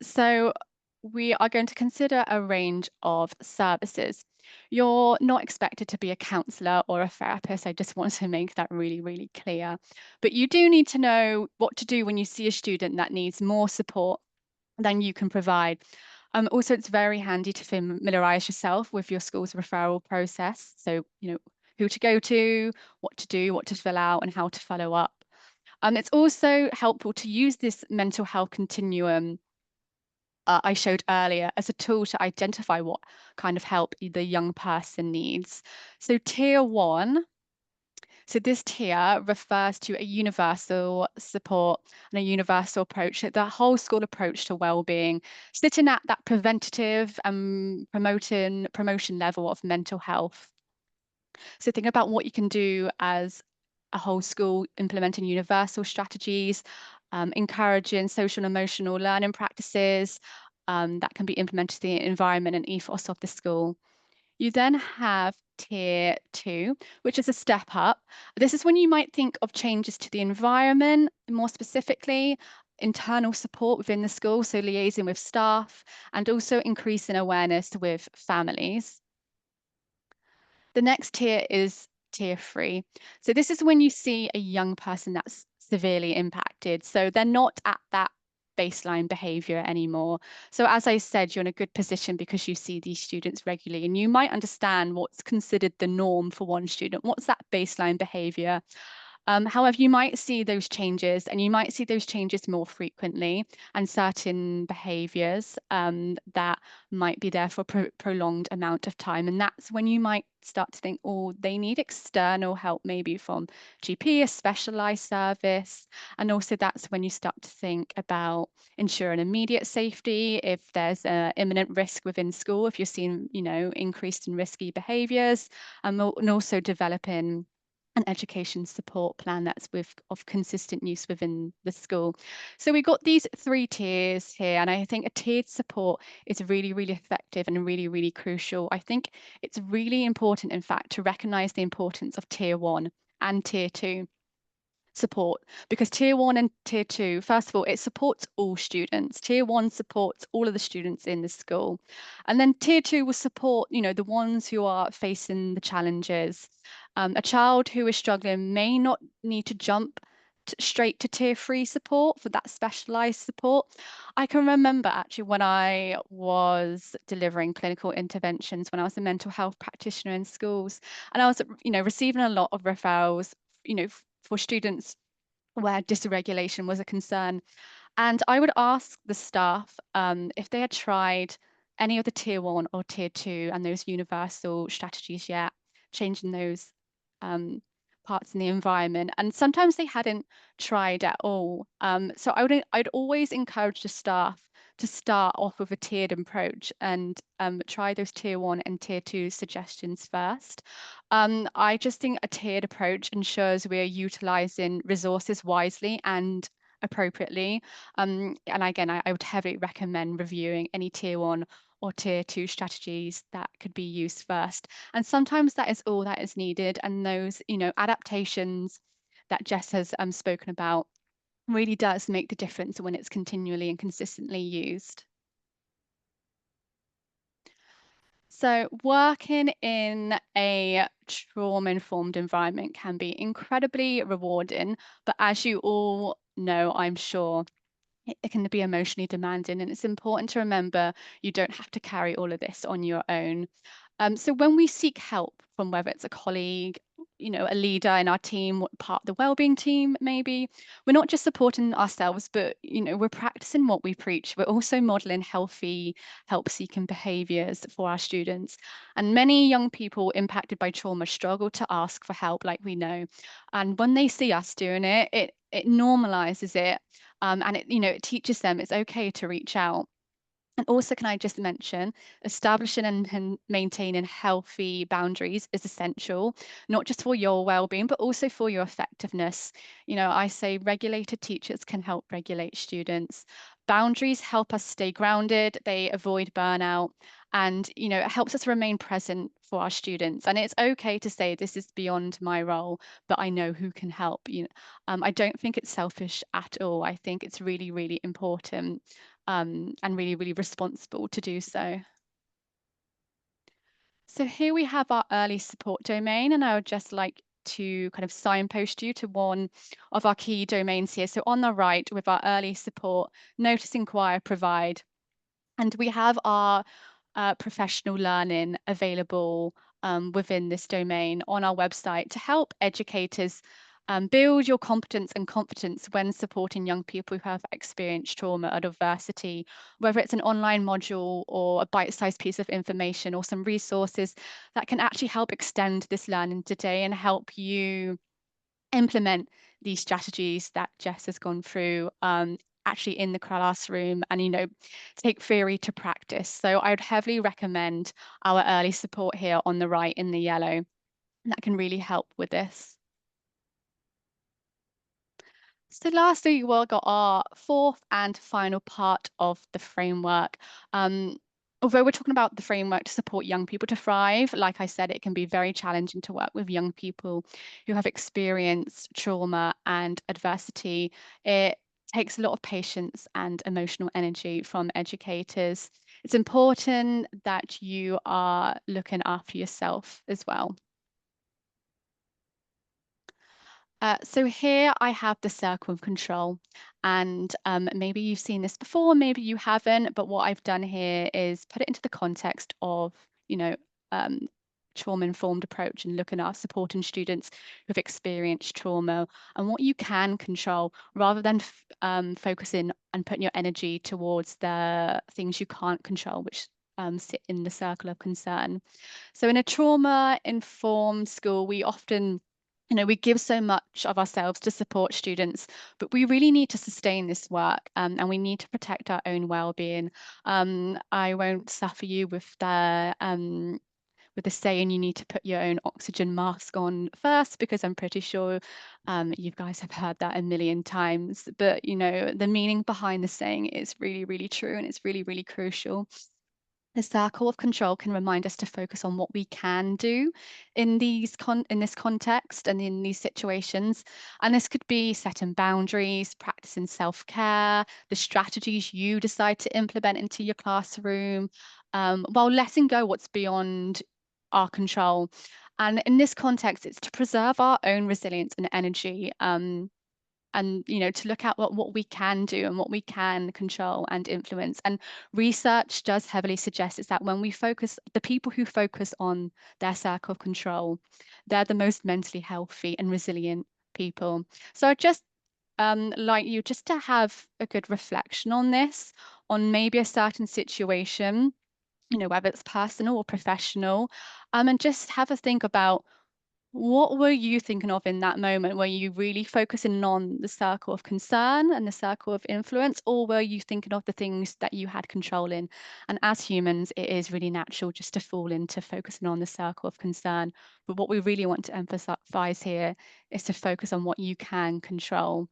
So we are going to consider a range of services. You're not expected to be a counsellor or a therapist. I just want to make that really, really clear. But you do need to know what to do when you see a student that needs more support than you can provide. Also, it's very handy to familiarise yourself with your school's referral process. So, who to go to, what to do, what to fill out, and how to follow up. It's also helpful to use this mental health continuum I showed earlier as a tool to identify what kind of help the young person needs. So tier 1, so this tier refers to a universal support and a universal approach, the whole school approach to well-being, sitting at that preventative and promotion level of mental health. So think about what you can do as a whole school, implementing universal strategies, encouraging social and emotional learning practices that can be implemented in the environment and ethos of the school. You then have tier 2, which is a step up. This is when you might think of changes to the environment, more specifically, internal support within the school, so liaising with staff, and also increasing awareness with families. The next tier is tier 3. So this is when you see a young person that's severely impacted. So they're not at that baseline behavior anymore. So as I said, you're in a good position because you see these students regularly, and you might understand what's considered the norm for one student. What's that baseline behavior? However, you might see those changes, and you might see those changes more frequently, and certain behaviours that might be there for a prolonged amount of time. And that's when you might start to think, oh, they need external help, maybe from GP, a specialised service. And also that's when you start to think about ensuring immediate safety, if there's an imminent risk within school, if you're seeing, increased and risky behaviours, and also developing an education support plan that's of consistent use within the school. So we got these 3 tiers here, and I think a tiered support is really, really effective and really, really crucial. I think it's really important, in fact, to recognise the importance of tier 1 and tier 2 support, because tier 1 and tier 2, first of all, it supports all students. Tier 1 supports all of the students in the school, and then tier 2 will support the ones who are facing the challenges. A child who is struggling may not need to jump straight to tier 3 support for that specialized support. I can remember actually when I was delivering clinical interventions, when I was a mental health practitioner in schools, and I was receiving a lot of referrals for students where dysregulation was a concern. And I would ask the staff if they had tried any of the tier 1 or tier 2 and those universal strategies yet, changing those parts in the environment. And sometimes they hadn't tried at all. So I'd always encourage the staff to start off with a tiered approach and try those tier 1 and tier 2 suggestions first. I just think a tiered approach ensures we're utilizing resources wisely and appropriately. And again, I would heavily recommend reviewing any tier 1 or tier 2 strategies that could be used first. And sometimes that is all that is needed. And those, adaptations that Jess has spoken about really does make the difference when it's continually and consistently used. So working in a trauma-informed environment can be incredibly rewarding, but as you all know, I'm sure, it can be emotionally demanding, and it's important to remember you don't have to carry all of this on your own. So when we seek help from whether it's a colleague, a leader in our team, part of the wellbeing team, maybe, we're not just supporting ourselves, but we're practicing what we preach. We're also modeling healthy, help-seeking behaviors for our students. And many young people impacted by trauma struggle to ask for help, like we know. And when they see us doing it, it normalizes it. And it teaches them it's okay to reach out. And also, can I just mention, establishing and maintaining healthy boundaries is essential, not just for your well-being, but also for your effectiveness. I say regulated teachers can help regulate students. Boundaries help us stay grounded, they avoid burnout, and it helps us remain present for our students. And it's okay to say this is beyond my role, but I know who can help. I don't think it's selfish at all. I think it's really, really important and really, really responsible to do so. So here we have our early support domain, and I would just like to kind of signpost you to one of our key domains here. So on the right, with our early support, notice, inquire, provide. And we have our professional learning available within this domain on our website to help educators build your competence and confidence when supporting young people who have experienced trauma or adversity, whether it's an online module or a bite-sized piece of information or some resources that can actually help extend this learning today and help you implement these strategies that Jess has gone through actually in the classroom and take theory to practice. So I would heavily recommend our early support here on the right in the yellow. That can really help with this. So lastly, we've got our fourth and final part of the framework. Although we're talking about the framework to support young people to thrive, like I said, it can be very challenging to work with young people who have experienced trauma and adversity. It takes a lot of patience and emotional energy from educators. It's important that you are looking after yourself as well. So here I have the circle of control, and maybe you've seen this before, maybe you haven't, but what I've done here is put it into the context of, um, trauma-informed approach and looking at supporting students who've experienced trauma and what you can control, rather than focusing and putting your energy towards the things you can't control, which sit in the circle of concern. So in a trauma-informed school, we often, we give so much of ourselves to support students, but we really need to sustain this work, and we need to protect our own well-being. I won't suffer you with the saying you need to put your own oxygen mask on first, because I'm pretty sure you guys have heard that a million times. But the meaning behind the saying is really, really true, and it's really, really crucial. The circle of control can remind us to focus on what we can do in in this context and in these situations. And this could be setting boundaries, practicing self-care, the strategies you decide to implement into your classroom, while letting go what's beyond our control. And in this context, it's to preserve our own resilience and energy. And to look at what we can do and what we can control and influence. And research does heavily suggest is that when the people who focus on their circle of control, they're the most mentally healthy and resilient people. So I just like you just to have a good reflection on this, on maybe a certain situation, whether it's personal or professional, and just have a think about, what were you thinking of in that moment? Were you really focusing on the circle of concern and the circle of influence, or were you thinking of the things that you had control in? And as humans, it is really natural just to fall into focusing on the circle of concern. But what we really want to emphasize here is to focus on what you can control.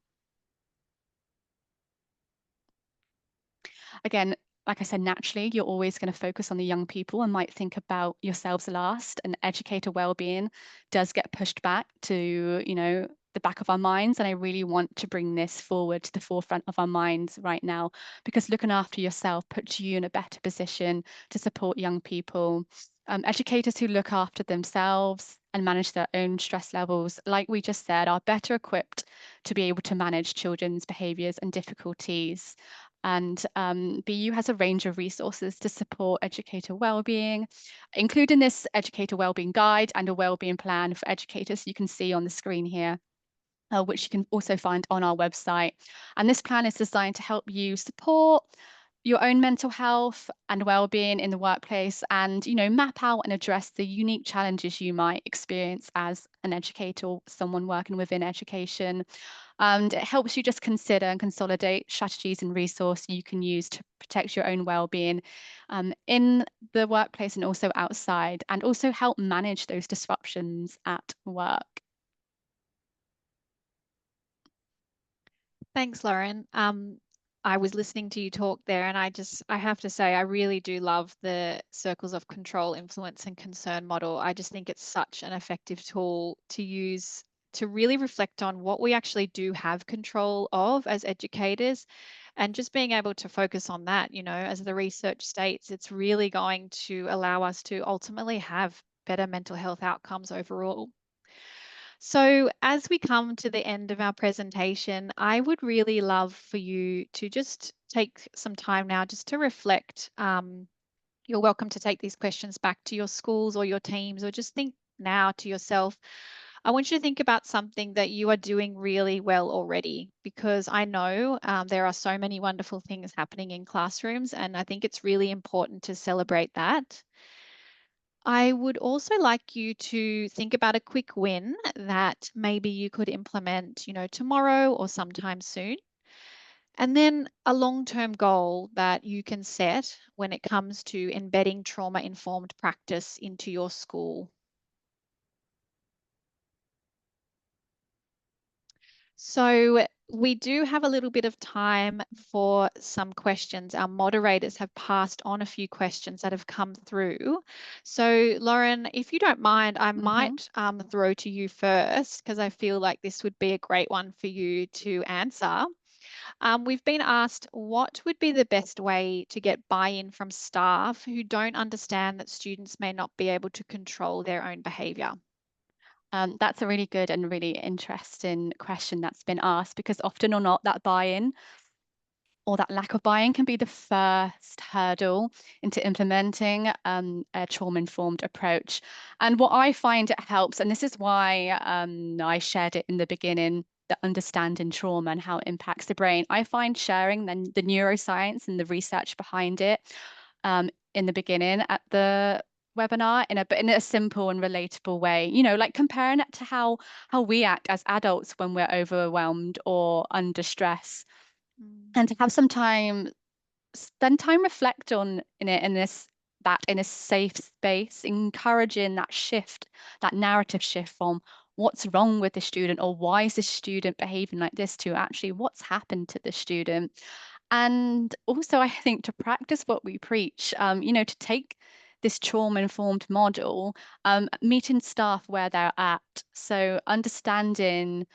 Again, like I said, naturally, you're always going to focus on the young people and might think about yourselves last. And educator well-being does get pushed back to, the back of our minds. And I really want to bring this forward to the forefront of our minds right now, because looking after yourself puts you in a better position to support young people. Educators who look after themselves and manage their own stress levels, like we just said, are better equipped to be able to manage children's behaviours and difficulties. And BU has a range of resources to support educator wellbeing, including this educator wellbeing guide and a wellbeing plan for educators you can see on the screen here, which you can also find on our website. And this plan is designed to help you support your own mental health and well-being in the workplace, and map out and address the unique challenges you might experience as an educator or someone working within education. And it helps you just consider and consolidate strategies and resources you can use to protect your own well-being in the workplace and also outside, and also help manage those disruptions at work. Thanks, Lauren. I was listening to you talk there, and I have to say, I really do love the circles of control, influence, and concern model. I just think it's such an effective tool to use to really reflect on what we actually do have control of as educators, and just being able to focus on that, as the research states, it's really going to allow us to ultimately have better mental health outcomes overall. So as we come to the end of our presentation, I would really love for you to just take some time now just to reflect. You're welcome to take these questions back to your schools or your teams, or just think now to yourself. I want you to think about something that you are doing really well already, because I know there are so many wonderful things happening in classrooms, and I think it's really important to celebrate that. I would also like you to think about a quick win that maybe you could implement, tomorrow or sometime soon. And then a long-term goal that you can set when it comes to embedding trauma-informed practice into your school. So we do have a little bit of time for some questions. Our moderators have passed on a few questions that have come through. So Lauren, if you don't mind, I might throw to you first, because I feel like this would be a great one for you to answer. We've been asked, what would be the best way to get buy-in from staff who don't understand that students may not be able to control their own behaviour? That's a really good and really interesting question that's been asked, because often or not, that buy-in or that lack of buy-in can be the first hurdle into implementing a trauma-informed approach. And what I find it helps, and this is why I shared it in the beginning, the understanding trauma and how it impacts the brain. I find sharing the neuroscience and the research behind it in the beginning at the webinar but in a simple and relatable way, like comparing it to how we act as adults when we're overwhelmed or under stress, Mm. and to have some time, spend time reflect on in it in this that in a safe space, encouraging that shift, that narrative shift from what's wrong with the student or why is this student behaving like this to actually what's happened to the student. And also, I think to practice what we preach, to take this trauma-informed model, meeting staff where they're at. So understanding,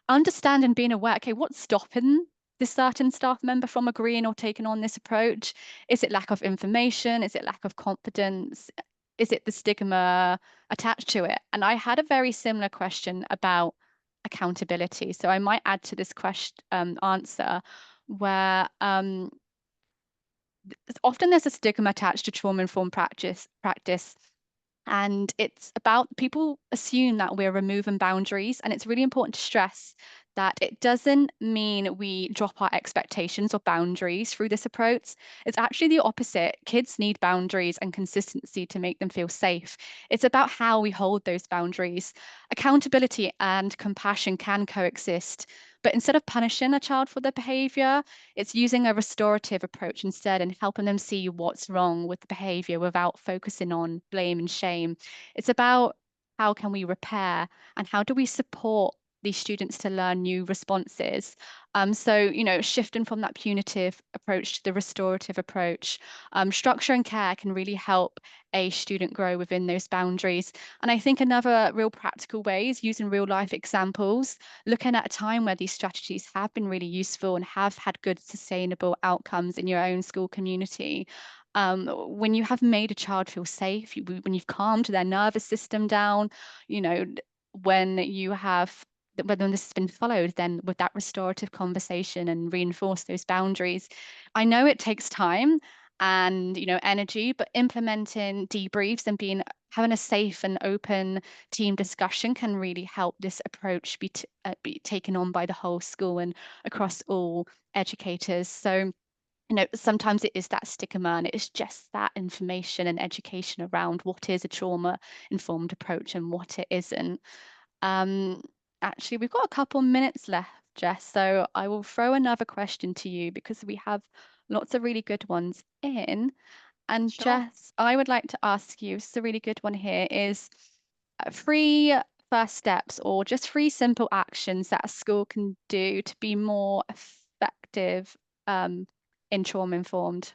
being aware, okay, what's stopping this certain staff member from agreeing or taking on this approach? Is it lack of information? Is it lack of confidence? Is it the stigma attached to it? And I had a very similar question about accountability. So I might add to this question answer where often there's a stigma attached to trauma-informed practice, and it's about people assume that we're removing boundaries. And it's really important to stress that it doesn't mean we drop our expectations or boundaries through this approach. It's actually the opposite. Kids need boundaries and consistency to make them feel safe. It's about how we hold those boundaries. Accountability and compassion can coexist, but instead of punishing a child for their behavior, it's using a restorative approach instead and helping them see what's wrong with the behavior without focusing on blame and shame. It's about how can we repair and how do we support these students to learn new responses. So, shifting from that punitive approach to the restorative approach, structure and care can really help a student grow within those boundaries. And I think another real practical way is using real life examples, looking at a time where these strategies have been really useful and have had good sustainable outcomes in your own school community. When you have made a child feel safe, when you've calmed their nervous system down, you know, when you have when this has been followed, then with that restorative conversation and reinforce those boundaries. I know it takes time and energy, but implementing debriefs and having a safe and open team discussion can really help this approach be taken on by the whole school and across all educators. So, sometimes it is that stigma and it is just that information and education around what is a trauma-informed approach and what it isn't. Um, Actually, we've got a couple minutes left, Jess, so I will throw another question to you because we have lots of really good ones in. And Sure. Jess, I would like to ask you, it's a really good one here, is three first steps or just three simple actions that a school can do to be more effective in trauma-informed.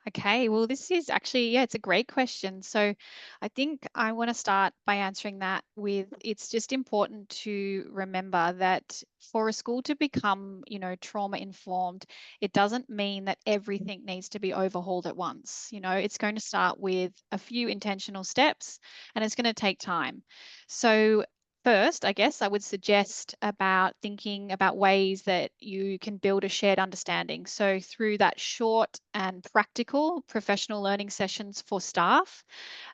Okay, well, this is actually, yeah, it's a great question. So I think I want to start by answering that with it's just important to remember that for a school to become, trauma informed, it doesn't mean that everything needs to be overhauled at once. It's going to start with a few intentional steps and it's going to take time. So first, I guess I would suggest about thinking about ways that you can build a shared understanding. So, through that short and practical professional learning sessions for staff,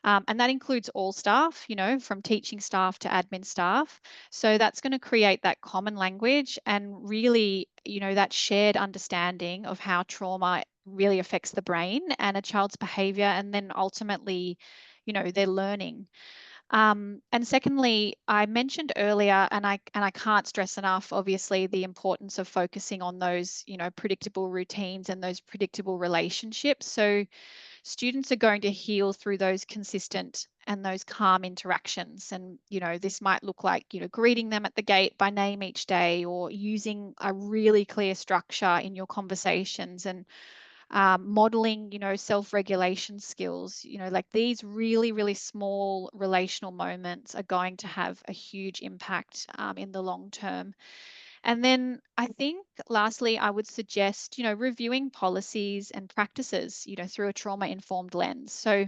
and that includes all staff, from teaching staff to admin staff. So, that's going to create that common language and really, that shared understanding of how trauma really affects the brain and a child's behavior, and then ultimately, their learning. And secondly, I mentioned earlier, and I can't stress enough, obviously, the importance of focusing on those, predictable routines and those predictable relationships. So students are going to heal through those consistent and those calm interactions. And, this might look like, greeting them at the gate by name each day or using a really clear structure in your conversations and modeling, self-regulation skills, like these really, really small relational moments are going to have a huge impact in the long term. And then I think lastly, I would suggest, reviewing policies and practices, through a trauma-informed lens. So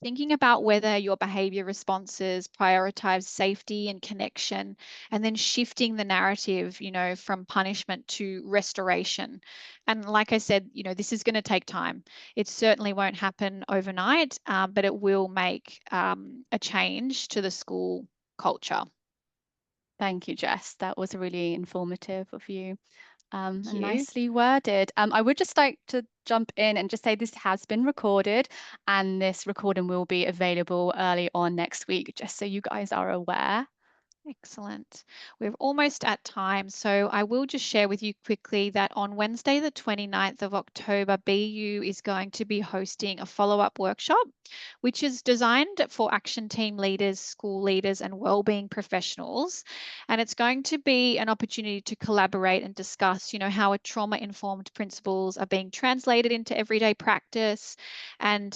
thinking about whether your behavior responses prioritize safety and connection, and then shifting the narrative, from punishment to restoration. And like I said, this is going to take time. It certainly won't happen overnight, but it will make a change to the school culture. Thank you, Jess. That was really informative of you. Thank And you. nicely worded. I would just like to jump in and just say this has been recorded, and this recording will be available early on next week, just so you guys are aware. Excellent. We're almost at time, so I will just share with you quickly that on Wednesday, the 29th of October, BU is going to be hosting a follow-up workshop, which is designed for action team leaders, school leaders, and wellbeing professionals. And it's going to be an opportunity to collaborate and discuss, how trauma-informed principles are being translated into everyday practice, and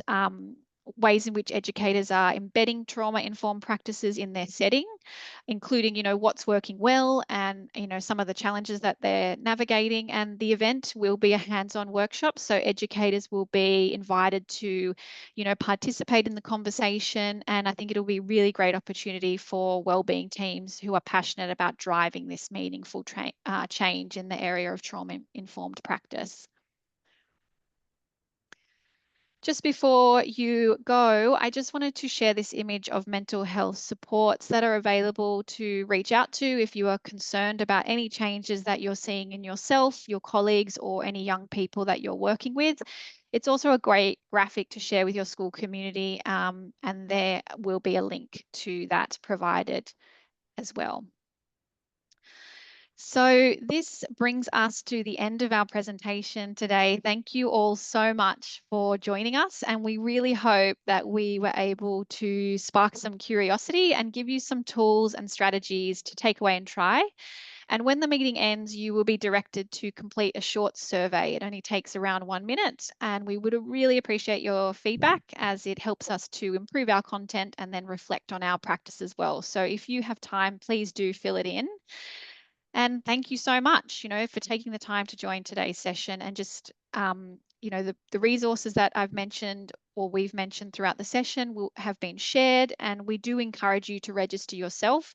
ways in which educators are embedding trauma-informed practices in their setting, including, what's working well and, some of the challenges that they're navigating. And the event will be a hands-on workshop. So educators will be invited to, participate in the conversation. And I think it'll be a really great opportunity for wellbeing teams who are passionate about driving this meaningful change in the area of trauma-informed practice. Just before you go, I just wanted to share this image of mental health supports that are available to reach out to if you are concerned about any changes that you're seeing in yourself, your colleagues, or any young people that you're working with. It's also a great graphic to share with your school community, and there will be a link to that provided as well. So this brings us to the end of our presentation today. Thank you all so much for joining us, and we really hope that we were able to spark some curiosity and give you some tools and strategies to take away and try. And when the meeting ends, you will be directed to complete a short survey. It only takes around 1 minute, and we would really appreciate your feedback as it helps us to improve our content and then reflect on our practice as well. So if you have time, please do fill it in. And thank you so much, for taking the time to join today's session, and just, the resources that I've mentioned or we've mentioned throughout the session will have been shared. And we do encourage you to register yourself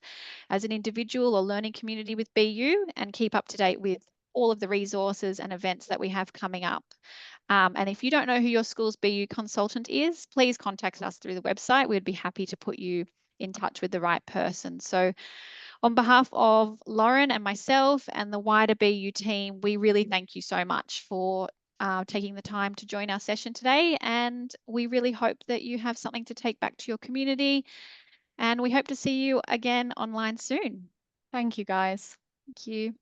as an individual or learning community with BU and keep up to date with all of the resources and events that we have coming up. And if you don't know who your school's BU consultant is, please contact us through the website. We'd be happy to put you in touch with the right person. So on behalf of Lauren and myself and the wider BU team, we really thank you so much for taking the time to join our session today. And we really hope that you have something to take back to your community. And we hope to see you again online soon. Thank you, guys. Thank you.